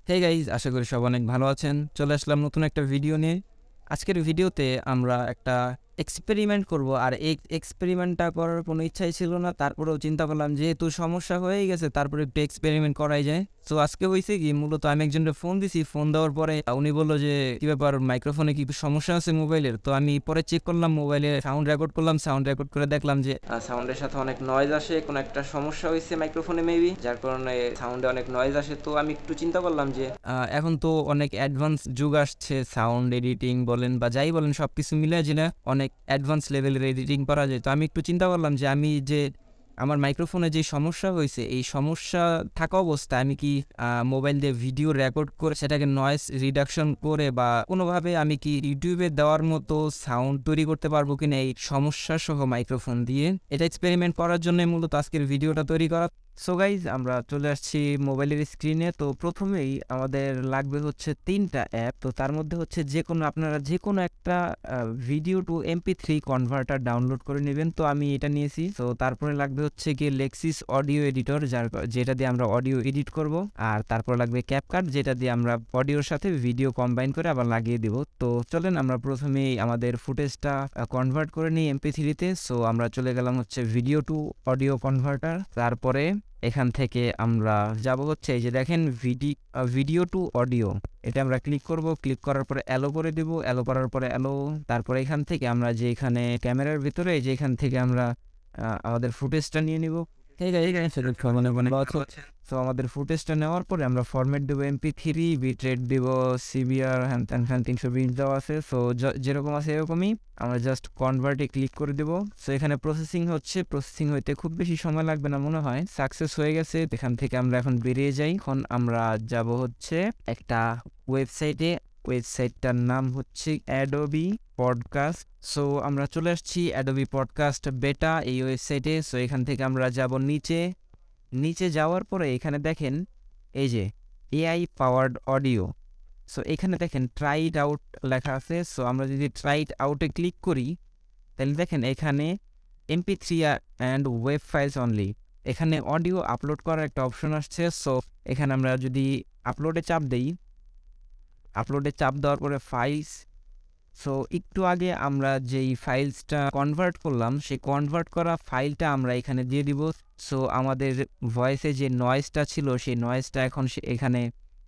Hey guys, আশা করি সব অনেক ভালো আছেন। চলে আসলাম নতুন একটা ভিডিও নিয়ে। আজকের ভিডিওতে আমরা একটা এক্সপেরিমেন্ট করব, আর এই এক্সপেরিমেন্টটা করার কোনো ইচ্ছাই ছিল না, তারপরেও চিন্তা করলাম যেহেতু সমস্যা হয়েই গেছে তারপরে একটু এক্সপেরিমেন্ট করাই যায়। সো আজকে হয়েছে কি, মূলত আমি একজনকে ফোন দিছি, ফোন দেওয়ার পরে উনি বললো যে কি ব্যাপার, মাইক্রোফোনে কি সমস্যা আছে মোবাইলের। তো আমি পরে চেক করলাম, মোবাইলে সাউন্ড রেকর্ড করলাম, সাউন্ড রেকর্ড করে দেখলাম যে সাউন্ডের সাথে অনেক নয়েজ আসে, কোনো একটা সমস্যা হয়েছে মাইক্রোফোনে মেবি, যার কারণে সাউন্ডে অনেক নয়েজ আসে। তো আমি একটু চিন্তা করলাম যে এখন তো অনেক অ্যাডভান্স যুগ আসছে, সাউন্ড এডিটিং বলেন বা যাই বলেন সবকিছু মিলে যে না অনেক অ্যাডভান্স লেভেলের এডিটিং করা যায়। তো আমি একটু চিন্তা করলাম যে আমি যে আমার মাইক্রোফোনে যে সমস্যা হয়েছে, এই সমস্যা থাকা অবস্থায় আমি কি মোবাইল দিয়ে ভিডিও রেকর্ড করে সেটাকে নয়েজ রিডাকশন করে বা কোনোভাবে আমি কি ইউটিউবে দেওয়ার মতো সাউন্ড তৈরি করতে পারবো কিনা এই সমস্যা সহ মাইক্রোফোন দিয়ে। এটা এক্সপেরিমেন্ট করার জন্য মূলত আজকের ভিডিওটা তৈরি করা। সো গাইজ, আমরা চলে আসছি মোবাইলের স্ক্রিনে। তো প্রথমেই আমাদের লাগবে হচ্ছে 3টা অ্যাপ। তো তার মধ্যে হচ্ছে আপনারা যে কোনো একটা video two MP3 converter download করে নেবেন। তো আমি এটা নিয়েছি। তো তারপরে লাগবে হচ্ছে গিয়ে লেক্সিস অডিও এডিটর, যেটা দিয়ে আমরা অডিও এডিট করব। আর তারপর লাগবে ক্যাপকাট, যেটা দিয়ে আমরা অডিওর সাথে ভিডিও কম্বাইন করে আবার লাগিয়ে দিব। তো চলেন আমরা প্রথমেই আমাদের ফুটেজটা কনভার্ট করে নিই MP3-তে। সো আমরা চলে গেলাম হচ্ছে ভিডিও টু অডিও কনভার্টার। তারপরে এখান থেকে আমরা যাব হচ্ছে এই যে দেখেন ভিডিও টু অডিও, এটা আমরা ক্লিক করব। ক্লিক করার পরে অ্যালো করে দেব, অ্যালো করার পরে অ্যালো। তারপরে এখান থেকে আমরা যে এখানে ক্যামেরার ভিতরে যে এখান থেকে আমরা আমাদের ফুটেজটা নিয়ে নিব। তো আমাদের ফুটেজটা নেওয়ার পরে আমরা ফরম্যাট দেবো MP3, বিট রেট দিব CBR হ্যান 320 দেওয়া আছে। সো যেরকম আছে এরকমই আমরা জাস্ট কনভার্টে ক্লিক করে দেব। সো এখানে প্রসেসিং হচ্ছে, প্রসেসিং হইতে খুব বেশি সময় লাগবে না মনে হয়। সাকসেস হয়ে গেছে, এখান থেকে আমরা এখন বেরিয়ে যাই। এখন আমরা যাব হচ্ছে একটা ওয়েবসাইটে, ওয়েবসাইটটার নাম হচ্ছে অ্যাডোবি পডকাস্ট। সো আমরা চলে আসছি অ্যাডোবি পডকাস্ট বেটা এই ওয়েবসাইটে। সো এখান থেকে আমরা যাব নিচে যাওয়ার পরে এখানে দেখেন এই যে AI পাওয়ার্ড অডিও। সো এখানে দেখেন ট্রাই ইট আউট লেখা আছে। সো আমরা যদি ট্রাই ইট আউটে ক্লিক করি তাহলে দেখেন এখানে MP3 and web files only, এখানে অডিও আপলোড করার একটা অপশন আসছে। সো এখানে আমরা যদি আপলোডে চাপ দেই, আপলোডে চাপ দেওয়ার পরে ফাইলস, সো একটু আগে আমরা যেই ফাইলসটা কনভার্ট করলাম সেই কনভার্ট করা ফাইলটা আমরা এখানে দিয়ে দিব। সো আমাদের ভয়েসে যে নয়েজটা ছিল সেই নয়েজটা এখন এখানে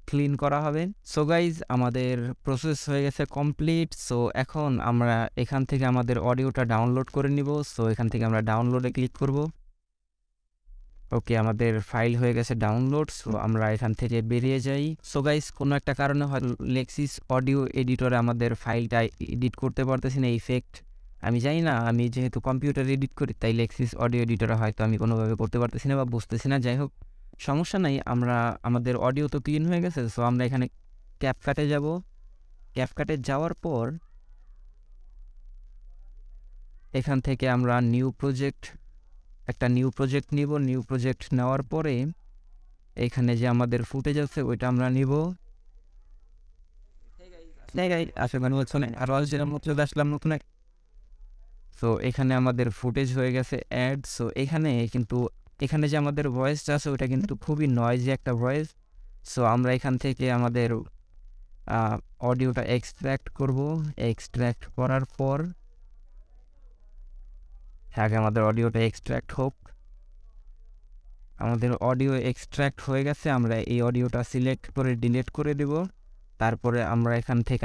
ক্লিন করা হবে। সো গাইজ, আমাদের প্রসেস হয়ে গেছে কমপ্লিট। সো এখন আমরা এখান থেকে আমাদের অডিওটা ডাউনলোড করে নিব। সো এখান থেকে আমরা ডাউনলোডে ক্লিক করব। ওকে, আমাদের ফাইল হয়ে গেছে ডাউনলোড। সো আমরা এখান থেকে বেরিয়ে যাই। সো গাইস, কোনো একটা কারণে হয়তো লেক্সিস অডিও এডিটরে আমাদের ফাইলটা এডিট করতে পারতেছি না, ইফেক্ট আমি জানি না। আমি যেহেতু কম্পিউটার এডিট করি তাই লেক্সিস অডিও এডিটরে হয়তো আমি কোনোভাবে করতে পারতেছি না বা বুঝতেছি না। যাই হোক, সমস্যা নাই, আমাদের অডিও তো ক্লিন হয়ে গেছে। সো আমরা এখানে ক্যাপকাটে যাব। ক্যাপকাটে যাওয়ার পর এখান থেকে আমরা একটা নিউ প্রজেক্ট নিব। নিউ প্রজেক্ট নেওয়ার পরে এখানে যে আমাদের ফুটেজ আছে ওইটা আমরা নিব। সো এখানে আমাদের ফুটেজ হয়ে গেছে অ্যাড। সো এখানে যে আমাদের ভয়েসটা আছে ওইটা কিন্তু খুবই নয়েজি একটা ভয়েস। সো আমরা এখান থেকে আমাদের অডিওটা এক্সট্র্যাক্ট করব। এক্সট্র্যাক্ট করার পর আগে আমাদের অডিওটা এক্সট্র্যাক্ট হোক। আমাদের অডিও এক্সট্র্যাক্ট হয়ে গেছে, আমরা এই অডিওটা সিলেক্ট করে ডিলিট করে দেব। তারপরে আমরা এখান থেকে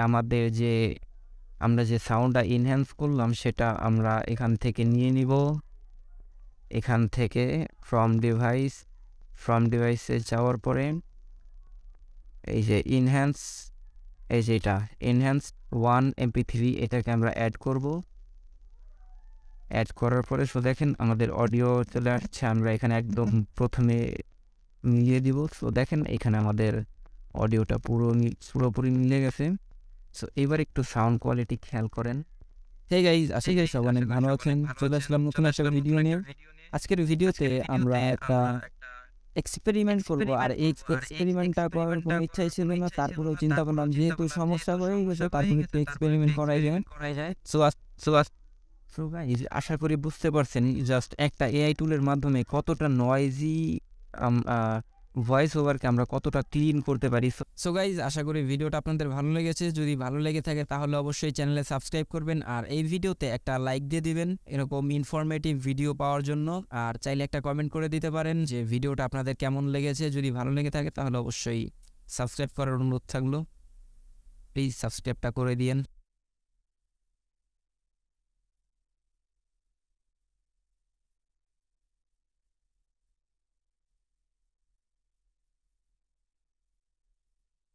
আমরা যে সাউন্ডটা ইনহ্যান্স করলাম সেটা আমরা এখান থেকে নিয়ে নিব। এখান থেকে ফ্রম ডিভাইসে যাওয়ার পরে এই যে এটা ইনহ্যান্স 1 MP3 এটাকে আমরা অ্যাড করব। অ্যাড করার পরে দেখেন আমাদের অডিও চলে আসছে। আমরা এখানে একদম প্রথমে মিলিয়ে দিব। সো দেখেন এখানে আমাদের অডিওটা পুরোপুরি মিলে গেছে। সো এবার একটু সাউন্ড কোয়ালিটি খেয়াল করেন। হেই গাইজ, আশা করি সবাই অনেক ভালো আছেন। চলে আসলাম নতুন একটা ভিডিও নিয়ে। আজকের ভিডিওতে আমরা একটা এক্সপেরিমেন্ট করবো, আর এই এক্সপেরিমেন্টটা করার কোনো ইচ্ছাই ছিল না, তারপরেও চিন্তা করলাম যেহেতু সমস্যা হয়ে গেছে তারপরে একটু এক্সপেরিমেন্ট করাই যায়। সো গাইজ, আশা করি বুঝতে পারছেন জাস্ট একটা AI টুলের মাধ্যমে কতটা নয়েজি ভয়েস ওভারকে আমরা কতটা ক্লিন করতে পারি। সো গাইজ, আশা করি ভিডিওটা আপনাদের ভালো লেগেছে। যদি ভালো লেগে থাকে তাহলে অবশ্যই চ্যানেলে সাবস্ক্রাইব করবেন আর এই ভিডিওতে একটা লাইক দিয়ে দিবেন এরকম ইনফরমেটিভ ভিডিও পাওয়ার জন্য। আর চাইলে একটা কমেন্ট করে দিতে পারেন যে ভিডিওটা আপনাদের কেমন লেগেছে। যদি ভালো লেগে থাকে তাহলে অবশ্যই সাবস্ক্রাইব করার অনুরোধ থাকলো, প্লিজ সাবস্ক্রাইবটা করে দিয়েন।